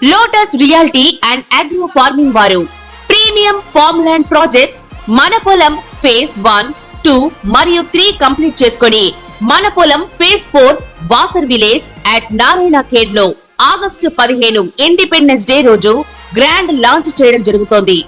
Lotus reality and agro farming వారు premium farm land projects మన పొలం ఫేజ్ 1, 2 మరియు 3 కంప్లీట్ చేసుకొని మన పొలం phase 4 Wasar village at Narayana Khed లో ఆగస్టు 15 ఇండిపెండెన్స్ డే రోజు గ్రాండ్ లాంచ్ చేయడం జరుగుతోంది.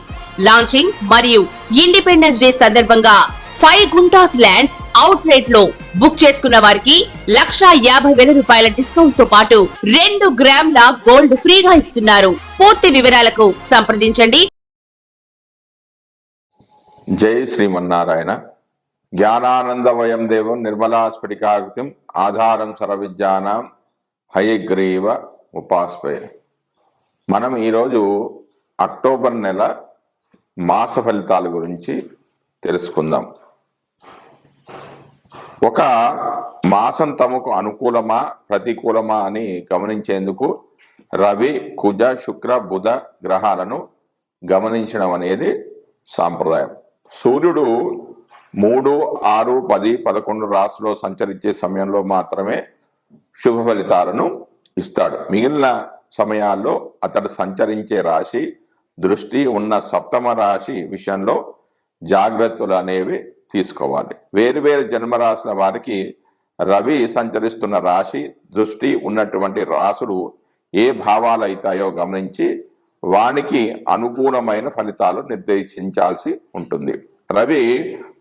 లాంచింగ్ మరియు ఇండిపెండెన్స్ డే సందర్భంగా 5 గుంటాస్ ల్యాండ్ అవుట్ రేట్ లో బుక్ చేసుకున్న వారికి 1,50,000 రూపాయల డిస్కౌంట్ తో పాటు 2 గ్రాముల గోల్డ్ ఫ్రీగా ఇస్తున్నారు. పూర్తి వివరాలకు సంప్రదించండి. జై శ్రీమన్నారాయణ. జ్ఞానానందమయం దేవం నిర్మలాస్ఫటికాకృతిం ఆధారం సర్వవిద్యానాం హయగ్రీవ ఉపాస్మయే. మనం ఈరోజు అక్టోబర్ నెల మాస ఫలితాల గురించి తెలుసుకుందాం. ఒక మాసం తమకు అనుకూలమా ప్రతికూలమా అని గమనించేందుకు రవి, కుజ, శుక్ర, బుధ గ్రహాలను గమనించడం అనేది సాంప్రదాయం. సూర్యుడు 3, 6, 10, 11 రాశిలో సంచరించే సమయంలో మాత్రమే శుభ ఫలితాలను ఇస్తాడు. మిగిలిన సమయాల్లో అతడు సంచరించే రాశి దృష్టి ఉన్న సప్తమ రాశి విషయంలో జాగ్రత్తలు అనేవి తీసుకోవాలి. వేరు జన్మరాశుల వారికి రవి సంచరిస్తున్న రాశి దృష్టి ఉన్నటువంటి రాశులు ఏ భావాలు అవుతాయో గమనించి వానికి అనుకూలమైన ఫలితాలు నిర్దేశించాల్సి ఉంటుంది. రవి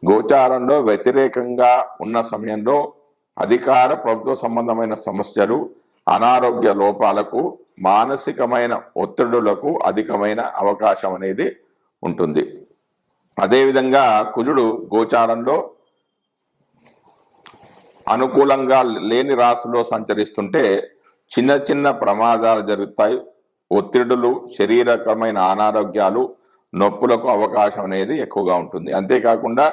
గోచారంలో వ్యతిరేకంగా ఉన్న సమయంలో అధికార ప్రభుత్వ సంబంధమైన సమస్యలు, అనారోగ్య లోపాలకు, మానసికమైన ఒత్తిడులకు అధికమైన అవకాశం అనేది ఉంటుంది. అదేవిధంగా కుజుడు గోచారంలో అనుకూలంగా లేని రాశిలో సంచరిస్తుంటే చిన్న ప్రమాదాలు జరుగుతాయి. ఒత్తిడులు, శరీరకమైన అనారోగ్యాలు, నొప్పులకు అవకాశం అనేది ఎక్కువగా ఉంటుంది. అంతేకాకుండా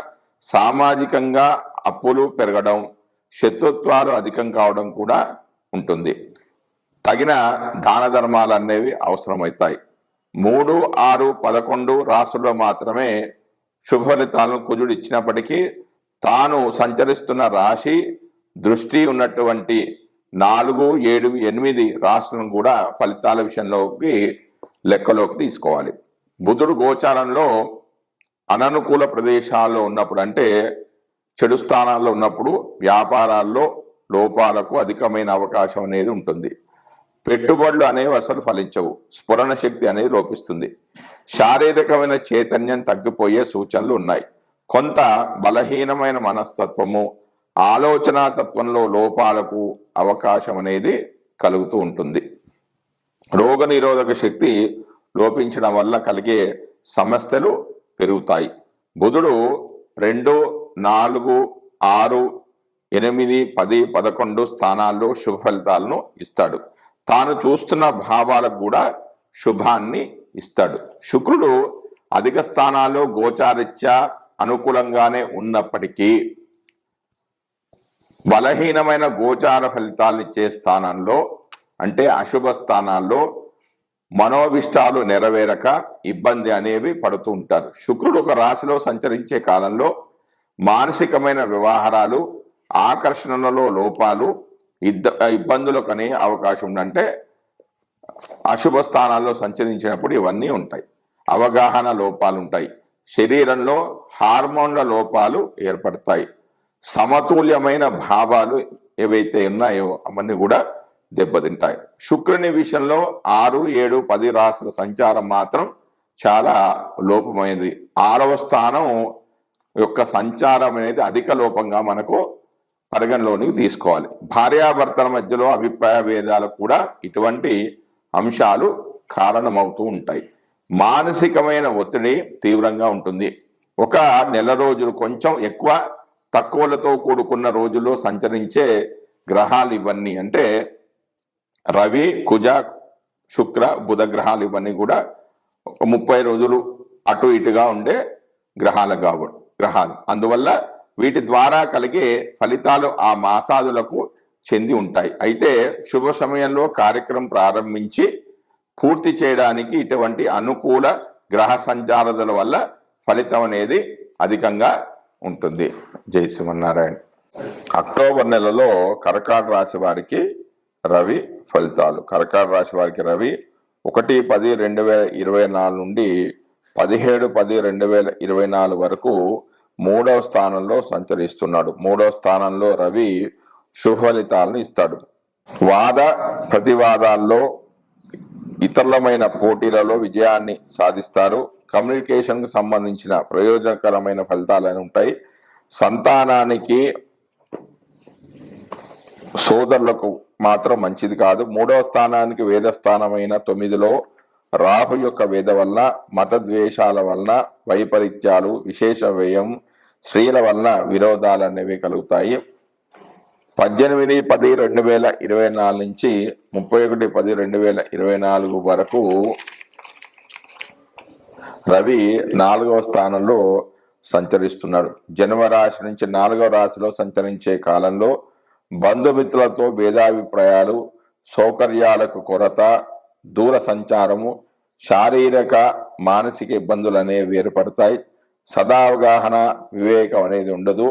సామాజికంగా అప్పులు పెరగడం, శత్రుత్వాలు అధికం కావడం కూడా ఉంటుంది. తగిన దాన ధర్మాలు అనేవి అవసరమవుతాయి. 3, 6, 11 రాశుల్లో మాత్రమే శుభ ఫలితాలను కుజుడు ఇచ్చినప్పటికీ తాను సంచరిస్తున్న రాశి దృష్టి ఉన్నటువంటి 4, 7, 8 రాశులను కూడా ఫలితాల విషయంలోకి లెక్కలోకి తీసుకోవాలి. బుధుడు గోచారంలో అననుకూల ప్రదేశాల్లో ఉన్నప్పుడు, అంటే చెడు స్థానాల్లో ఉన్నప్పుడు వ్యాపారాల్లో లోపాలకు అధికమైన అవకాశం అనేది ఉంటుంది. పెట్టుబడులు అనేవి అసలు ఫలించవు. స్ఫురణ శక్తి అనేది లోపిస్తుంది. శారీరకమైన చైతన్యం తగ్గిపోయే సూచనలు ఉన్నాయి. కొంత బలహీనమైన మనస్తత్వము, ఆలోచన తత్వంలో లోపాలకు అవకాశం అనేది కలుగుతూ ఉంటుంది. రోగ నిరోధక శక్తి లోపించడం వల్ల కలిగే సమస్యలు పెరుగుతాయి. బుధుడు 2, 4, 6, 8, 10, 11 స్థానాల్లో శుభ ఫలితాలను ఇస్తాడు. తాను చూస్తున్న భావాలకు కూడా శుభాన్ని ఇస్తాడు. శుక్రుడు అధిక స్థానాల్లో గోచారిత్యా అనుకూలంగానే ఉన్నప్పటికీ బలహీనమైన గోచార ఫలితాలు ఇచ్చే స్థానంలో, అంటే అశుభ స్థానాల్లో మనోవిష్టాలు నెరవేరక ఇబ్బంది అనేవి పడుతూ ఉంటారు. శుక్రుడు ఒక రాశిలో సంచరించే కాలంలో మానసికమైన వ్యవహారాలు, ఆకర్షణలో లోపాలు, ఇబ్బందులకు అనే అవకాశం ఉందంటే అశుభ స్థానాల్లో సంచరించినప్పుడు ఇవన్నీ ఉంటాయి. అవగాహన లోపాలు ఉంటాయి. శరీరంలో హార్మోన్ల లోపాలు ఏర్పడతాయి. సమతుల్యమైన భావాలు ఏవైతే ఉన్నాయో అవన్నీ కూడా దెబ్బతింటాయి. శుక్రుని విషయంలో 6, 7, 10 రాశుల సంచారం మాత్రం చాలా లోపమైనది. 6వ స్థానం యొక్క సంచారం అనేది అధిక లోపంగా మనకు పరిగణలోనికి తీసుకోవాలి. భార్యాభర్తల మధ్యలో అభిప్రాయ భేదాలకు కూడా ఇటువంటి అంశాలు కారణమవుతూ ఉంటాయి. మానసికమైన ఒత్తిడి తీవ్రంగా ఉంటుంది. ఒక నెల రోజులు కొంచెం ఎక్కువ తక్కువలతో కూడుకున్న రోజుల్లో సంచరించే గ్రహాలు ఇవన్నీ, అంటే రవి, కుజ, శుక్ర, బుధ గ్రహాలు ఇవన్నీ కూడా 30 రోజులు అటు ఇటుగా ఉండే గ్రహాలు. అందువల్ల వీటి ద్వారా కలిగే ఫలితాలు ఆ మాసాదులకు చెంది ఉంటాయి. అయితే శుభ సమయంలో కార్యక్రమం ప్రారంభించి పూర్తి చేయడానికి ఇటువంటి అనుకూల గ్రహ సంచారాల వల్ల ఫలితం అనేది అధికంగా ఉంటుంది. జై శ్రీమన్నారాయణ. అక్టోబర్ నెలలో కర్కాటక రాశి వారికి రవి ఫలితాలు. కర్కాటక రాశి వారికి రవి 1/10/2024 నుండి 17/10/2024 వరకు 3వ స్థానంలో సంచరిస్తున్నాడు. 3వ స్థానంలో రవి శుభ ఫలితాలను ఇస్తాడు. వాద ప్రతివాదాల్లో ఇతరులమైన పోటీలలో విజయాన్ని సాధిస్తారు. కమ్యూనికేషన్కి సంబంధించిన ప్రయోజనకరమైన ఫలితాలు ఉంటాయి. సంతానానికి సోదరులకు మాత్రం మంచిది కాదు. 3వ స్థానానికి వేదస్థానమైన 9లో రాహు యొక్క వేద వలన మత ద్వేషాల వలన వైపరీత్యాలు, విశేష వ్యయం, స్త్రీల వలన విరోధాలు అనేవి కలుగుతాయి. 18/10/2024 నుంచి 31/10/2024 వరకు రవి 4వ స్థానంలో సంచరిస్తున్నాడు. జన్మరాశి నుంచి 4వ రాశిలో సంచరించే కాలంలో బంధుమిత్రులతో భేదాభిప్రాయాలు, సౌకర్యాలకు కొరత, దూర సంచారము, శారీరక మానసిక ఇబ్బందులు అనేవి ఏర్పడతాయి. సదావగాహన, వివేకం అనేది ఉండదు.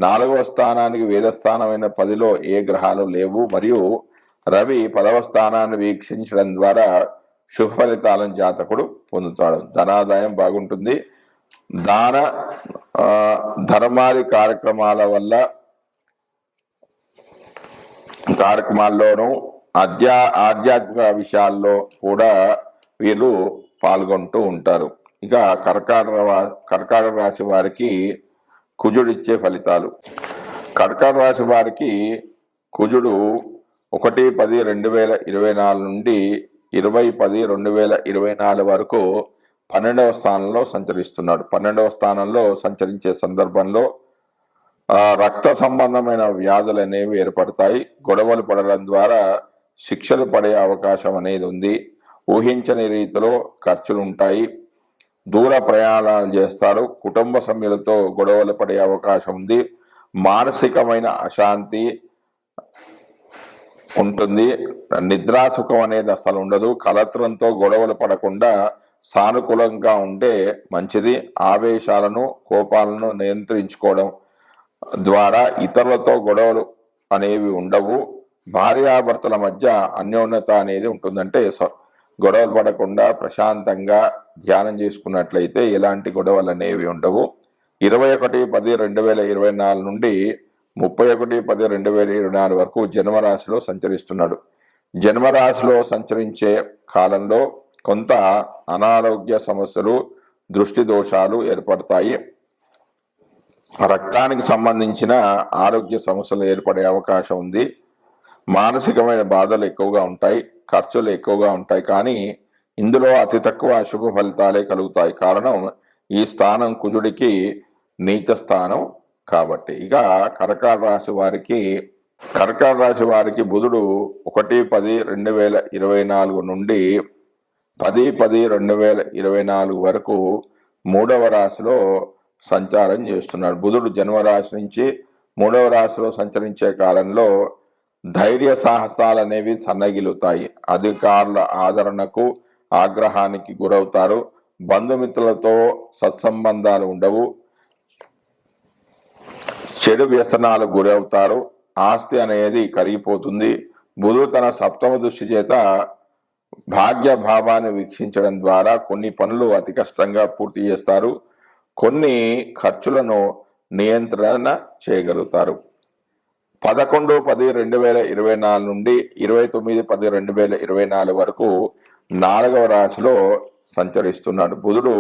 4వ స్థానానికి వేదస్థానమైన 10లో ఏ గ్రహాలు లేవు. మరియు రవి 10వ స్థానాన్ని వీక్షించడం ద్వారా శుభ ఫలితాలను జాతకుడు పొందుతాడు. ధనాదాయం బాగుంటుంది. దాన ధర్మాది కార్యక్రమాల్లోనూ ఆధ్యాత్మిక విషయాల్లో కూడా వీళ్ళు పాల్గొంటూ ఉంటారు. ఇక కర్కాటక రాశి వారికి కుజుడిచ్చే ఫలితాలు. కర్కాటక రాశి వారికి కుజుడు 1/10/2024 నుండి 20/10/2024 వరకు 12వ స్థానంలో సంచరిస్తున్నాడు. 12వ స్థానంలో సంచరించే సందర్భంలో రక్త సంబంధమైన వ్యాధులు అనేవి ఏర్పడతాయి. గొడవలు పడడం ద్వారా శిక్షలు పడే అవకాశం అనేది ఉంది. ఊహించని రీతిలో ఖర్చులు ఉంటాయి. దూర ప్రయాణాలు చేస్తారు. కుటుంబ సభ్యులతో గొడవలు పడే అవకాశం ఉంది. మానసికమైన అశాంతి ఉంటుంది. నిద్రాసుఖం అనేది అసలు ఉండదు. కలత్రంతో గొడవలు పడకుండా సానుకూలంగా ఉంటే మంచిది. ఆవేశాలను, కోపాలను నియంత్రించుకోవడం ద్వారా ఇతరులతో గొడవలు అనేవి ఉండవు. భార్యాభర్తల మధ్య అన్యోన్యత అనేది ఉంటుందంటే గొడవలు పడకుండా ప్రశాంతంగా ధ్యానం చేసుకున్నట్లయితే ఎలాంటి గొడవలు అనేవి ఉండవు. 21/10/2024 నుండి 31/10/2024 వరకు జన్మరాశిలో సంచరిస్తున్నాడు. జన్మరాశిలో సంచరించే కాలంలో కొంత అనారోగ్య సమస్యలు, దృష్టి దోషాలు ఏర్పడతాయి. రక్తానికి సంబంధించిన ఆరోగ్య సమస్యలు ఏర్పడే అవకాశం ఉంది. మానసికమైన బాధలు ఎక్కువగా ఉంటాయి. ఖర్చులు ఎక్కువగా ఉంటాయి. కానీ ఇందులో అతి తక్కువ శుభ ఫలితాలే కలుగుతాయి. కారణం ఈ స్థానం కుజుడికి నీచ స్థానం కాబట్టి. ఇక కర్కాటక రాశి వారికి బుధుడు 1/10/2024 నుండి 10/10/2024 వరకు 3వ రాశిలో సంచారం చేస్తున్నాడు. బుధుడు జన్మరాశి నుంచి 3వ రాశిలో సంచరించే కాలంలో ధైర్య సాహసాలు అనేవి సన్నగిలుతాయి. అధికారుల ఆదరణకు, ఆగ్రహానికి గురవుతారు. బంధుమిత్రులతో సత్సంబంధాలు ఉండవు. చెడు వ్యసనాలు గురవుతారు. ఆస్తి అనేది కరిగిపోతుంది. బుధుడు తన 7వ దృష్టి చేత భాగ్య భావాన్ని వీక్షించడం ద్వారా కొన్ని పనులు అతి కష్టంగా పూర్తి చేస్తారు. కొన్ని ఖర్చులను నియంత్రణ చేయగలుగుతారు. 11/10/2024 నుండి 29/10/2024 వరకు 4వ రాశిలో సంచరిస్తున్నాడు. బుధుడు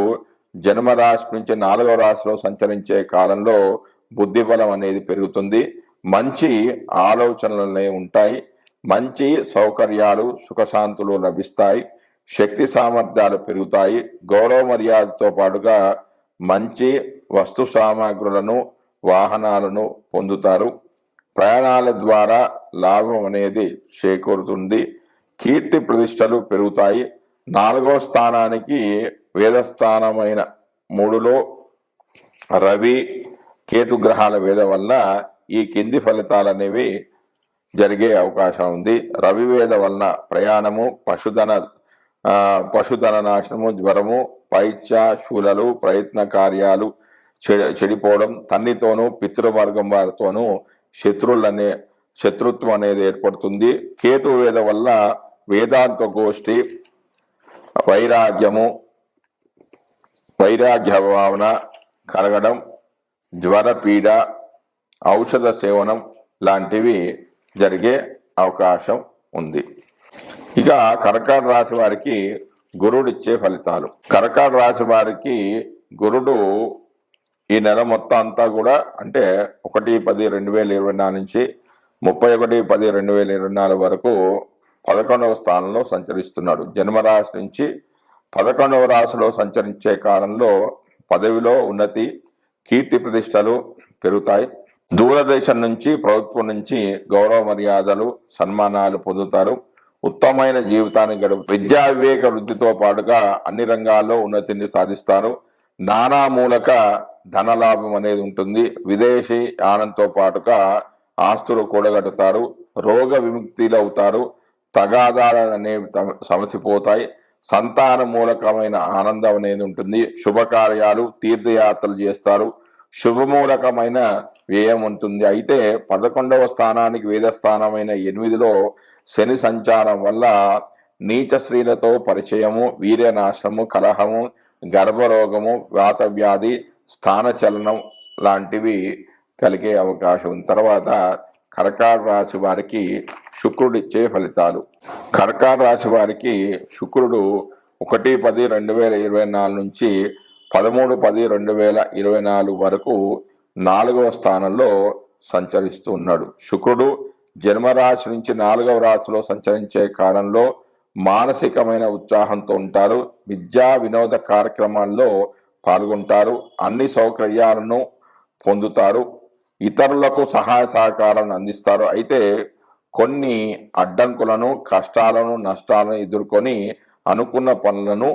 జన్మరాశి నుంచి 4వ రాశిలో సంచరించే కాలంలో బుద్ధి బలం అనేది పెరుగుతుంది. మంచి ఆలోచనలు ఉంటాయి. మంచి సౌకర్యాలు, సుఖశాంతులు లభిస్తాయి. శక్తి సామర్థ్యాలు పెరుగుతాయి. గౌరవ మర్యాదతో పాటుగా మంచి వస్తు సామాగ్రులను, వాహనాలను పొందుతారు. ప్రయాణాల ద్వారా లాభం అనేది చేకూరుతుంది. కీర్తి ప్రతిష్టలు పెరుగుతాయి. 4వ స్థానానికి వేదస్థానమైన 3లో రవి, కేతు గ్రహాల వేద వల్ల ఈ కింది ఫలితాలు అనేవి జరిగే అవకాశం ఉంది. రవి వేద వలన ప్రయాణము, పశుధన నాశనము, జ్వరము, పైత్య శూలలు, ప్రయత్న కార్యాలు చెడిపోవడం, తండ్రితోనూ పితృవర్గం వారితోనూ శత్రుత్వం అనేది ఏర్పడుతుంది. కేతు వేద వల్ల వేదాంత గోష్ఠి, వైరాగ్య భావన కలగడం, జ్వరపీడ, ఔషధ సేవనం లాంటివి జరిగే అవకాశం ఉంది. ఇక కర్కాటక రాశి వారికి గురుడిచ్చే ఫలితాలు. కర్కాటక రాశి వారికి గురుడు ఈ నెల మొత్తం అంతా కూడా అంటే 1/10/2024 నుంచి 31/10/2024 వరకు 11వ స్థానంలో సంచరిస్తున్నాడు. జన్మరాశి నుంచి 11వ రాశిలో సంచరించే కాలంలో పదవిలో ఉన్నతి, కీర్తి ప్రతిష్టలు పెరుగుతాయి. దూరదేశం నుంచి, ప్రభుత్వం నుంచి గౌరవ మర్యాదలు, సన్మానాలు పొందుతారు. ఉత్తమమైన జీవితాన్ని విద్యా వివేక వృద్ధితో పాటుగా అన్ని రంగాల్లో ఉన్నతిని సాధిస్తారు. నానా మూలక ధనలాభం అనేది ఉంటుంది. విదేశీ యానంతో పాటుగా ఆస్తులు కూడగట్టుతారు. రోగ విముక్తిలు అవుతారు. తగాదాలు అనేవి సమసిపోతాయి. సంతాన మూలకమైన ఆనందం అనేది ఉంటుంది. శుభకార్యాలు, తీర్థయాత్రలు చేస్తారు. శుభమూలకమైన వ్యయం ఉంటుంది. అయితే 11వ స్థానానికి వేదస్థానమైన 8లో శని సంచారం వల్ల నీచ స్త్రీలతో పరిచయము, వీర్యనాశనము, కలహము, గర్భరోగము, వాతవ్యాధి, స్థానచలనం లాంటివి కలిగే అవకాశం ఉంది. తర్వాత కర్కాటక రాశి వారికి శుక్రుడిచ్చే ఫలితాలు. కర్కాటక రాశి వారికి శుక్రుడు 1/10/2024 నుంచి 13/10/2024 వరకు 4వ స్థానంలో సంచరిస్తూ ఉన్నాడు. శుక్రుడు జన్మరాశి నుంచి 4వ రాశిలో సంచరించే కాలంలో మానసికమైన ఉత్సాహంతో ఉంటారు. విద్యా వినోద కార్యక్రమాల్లో పాల్గొంటారు. అన్ని సౌకర్యాలను పొందుతారు. ఇతరులకు సహాయ సహకారాలను అందిస్తారు. అయితే కొన్ని అడ్డంకులను, కష్టాలను, నష్టాలను ఎదుర్కొని అనుకున్న పనులను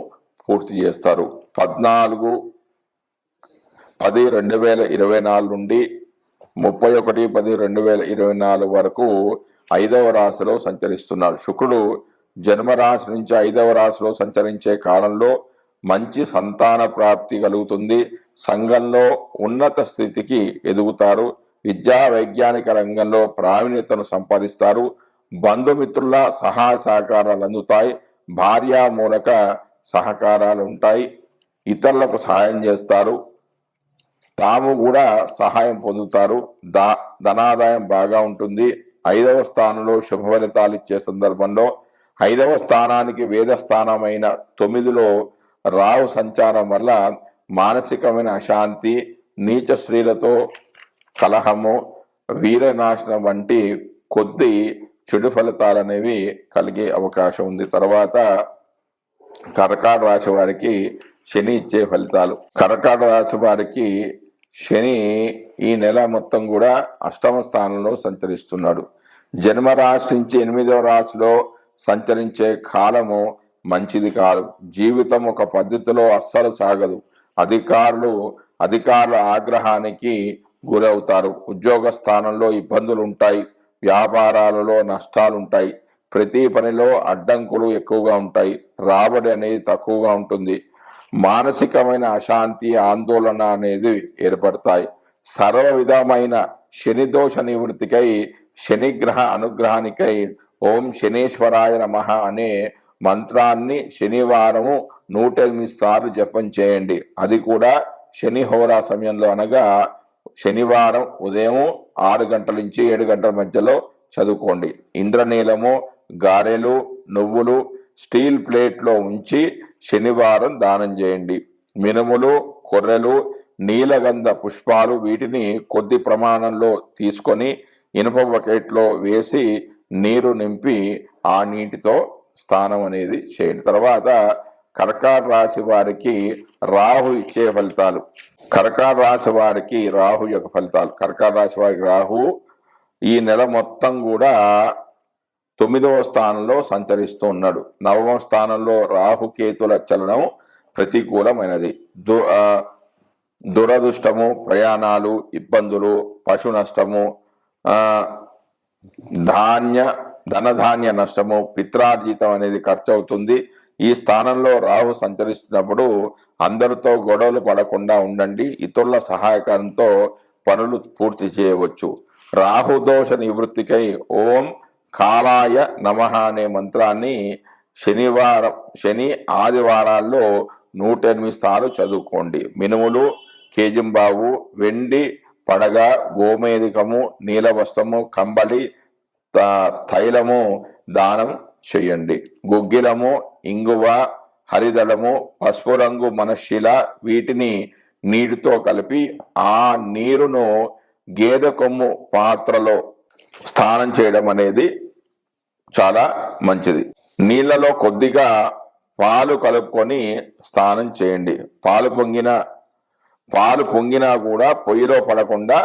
పూర్తి చేస్తారు. 14/10/2024 నుండి 31/10/2024 వరకు 5వ రాశిలో సంచరిస్తున్నాడు. శుక్రుడు జన్మరాశి నుంచి 5వ రాశిలో సంచరించే కాలంలో మంచి సంతాన ప్రాప్తి కలుగుతుంది. సంఘంలో ఉన్నత స్థితికి ఎదుగుతారు. విద్యా వైజ్ఞానిక రంగంలో ప్రావీణ్యతను సంపాదిస్తారు. బంధుమిత్రుల సహాయ సహకారాలు అందుతాయి. భార్యా మూలక సహకారాలు ఉంటాయి. ఇతరులకు సహాయం చేస్తారు. తాము కూడా సహాయం పొందుతారు. ధనాదాయం బాగా ఉంటుంది. 5వ స్థానంలో శుభ ఫలితాలు ఇచ్చే సందర్భంలో 5వ స్థానానికి వేదస్థానమైన 9లో రాహు సంచారం వల్ల మానసికమైన అశాంతి, నీచ స్త్రీలతో కలహము, వీరనాశనం వంటి కొద్ది చెడు ఫలితాలు అనేవి కలిగే అవకాశం ఉంది. తర్వాత కర్కాటక రాశి వారికి శని ఇచ్చే ఫలితాలు. కర్కాటక రాశి వారికి శని ఈ నెల మొత్తం కూడా 8వ స్థానంలో సంచరిస్తున్నాడు. జన్మరాశి నుంచి 8వ రాశిలో సంచరించే కాలము మంచిది కాదు. జీవితం ఒక పద్ధతిలో అస్సలు సాగదు. అధికారుల ఆగ్రహానికి గురవుతారు. ఉద్యోగ స్థానంలో ఇబ్బందులు ఉంటాయి. వ్యాపారాలలో నష్టాలు ఉంటాయి. ప్రతి పనిలో అడ్డంకులు ఎక్కువగా ఉంటాయి. రాబడి అనేది తక్కువగా ఉంటుంది. మానసికమైన అశాంతి, ఆందోళన అనేది ఏర్పడతాయి. సర్వ విధమైన శని దోష నివృత్తికై, శనిగ్రహ అనుగ్రహానికై ఓం శనేశ్వరాయ నమః అనే మంత్రాన్ని శనివారము 108 సార్లు జపం చేయండి. అది కూడా శని హోరా సమయంలో, అనగా శనివారం ఉదయం 6 గంటల నుంచి 7 గంటల మధ్యలో చదువుకోండి. ఇంద్రనీలము, గారెలు, నువ్వులు స్టీల్ ప్లేట్లో ఉంచి శనివారం దానం చేయండి. మినుములు, కొర్రెలు, నీలగంధ పుష్పాలు వీటిని కొద్ది ప్రమాణంలో తీసుకొని ఇనుప బకెట్లో వేసి నీరు నింపి ఆ నీటితో స్నానం అనేది చేయండి. తర్వాత కర్కాటక రాశి వారికి రాహు ఇచ్చే ఫలితాలు. కర్కాటక రాశి వారికి రాహు యొక్క ఫలితాలు. కర్కాటక రాశి వారికి రాహు ఈ నెల మొత్తం కూడా 9వ స్థానంలో సంచరిస్తూ ఉన్నాడు. 9వ స్థానంలో రాహుకేతుల చలనం ప్రతికూలమైనది. దురదృష్టము, ప్రయాణాలు, ఇబ్బందులు, పశు నష్టము, ధనధాన్య నష్టము, పిత్రార్జితం అనేది ఖర్చు అవుతుంది. ఈ స్థానంలో రాహు సంచరిస్తున్నప్పుడు అందరితో గొడవలు పడకుండా ఉండండి. ఇతరుల సహాయకంతో పనులు పూర్తి చేయవచ్చు. రాహుదోష నివృత్తికై ఓం కాలాయ నమః అనే మంత్రాన్ని శని ఆదివారాల్లో 108 సార్లు చదువుకోండి. మినుములు, కేజింబావు, వెండి పడగ, గోమేధికము, నీలవస్త్రము, కంబళి, తైలము దానం చేయండి. గుగ్గిలము, ఇంగువ, హరిదళము, పసుపు రంగు మనశిల వీటిని నీటితో కలిపి ఆ నీరును గేదె కొమ్ము పాత్రలో స్నానం చేయడం అనేది చాలా మంచిది. నీళ్ళలో కొద్దిగా పాలు కలుపుకొని స్నానం చేయండి. పాలు పొంగినా కూడా పొయ్యిలో పడకుండా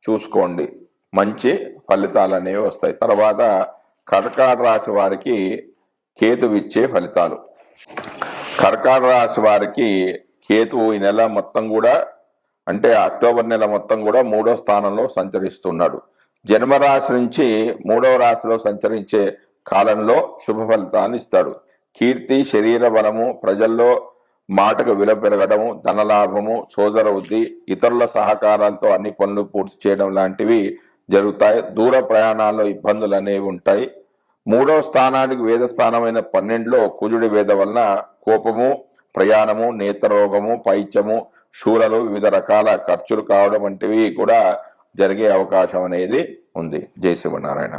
చూసుకోండి. మంచి ఫలితాలు అనేవి వస్తాయి. తర్వాత కర్కాటక రాశి వారికి కేతువు ఇచ్చే ఫలితాలు. కర్కాటక రాశి వారికి కేతువు ఈ నెల మొత్తం కూడా, అంటే అక్టోబర్ నెల మొత్తం కూడా 3వ స్థానంలో సంచరిస్తున్నాడు. జన్మరాశి నుంచి 3వ రాశిలో సంచరించే కాలంలో శుభ ఫలితాన్ని ఇస్తాడు. కీర్తి, శరీర బలము, ప్రజల్లో మాటకు విలువ పెరగడము, ధనలాభము, సోదర వృద్ధి, ఇతరుల సహకారాలతో అన్ని పనులు పూర్తి చేయడం లాంటివి జరుగుతాయి. దూర ప్రయాణాల్లో ఇబ్బందులు అనేవి ఉంటాయి. 3వ స్థానానికి వేదస్థానమైన 12లో కుజుడి వేద వలన కోపము, ప్రయాణము, నేత్రరోగము, పైత్యము, శూలలు, వివిధ రకాల ఖర్చులు కావడం వంటివి కూడా జరిగే అవకాశం అనేది ఉంది. జై శ్రీమన్నారాయణ.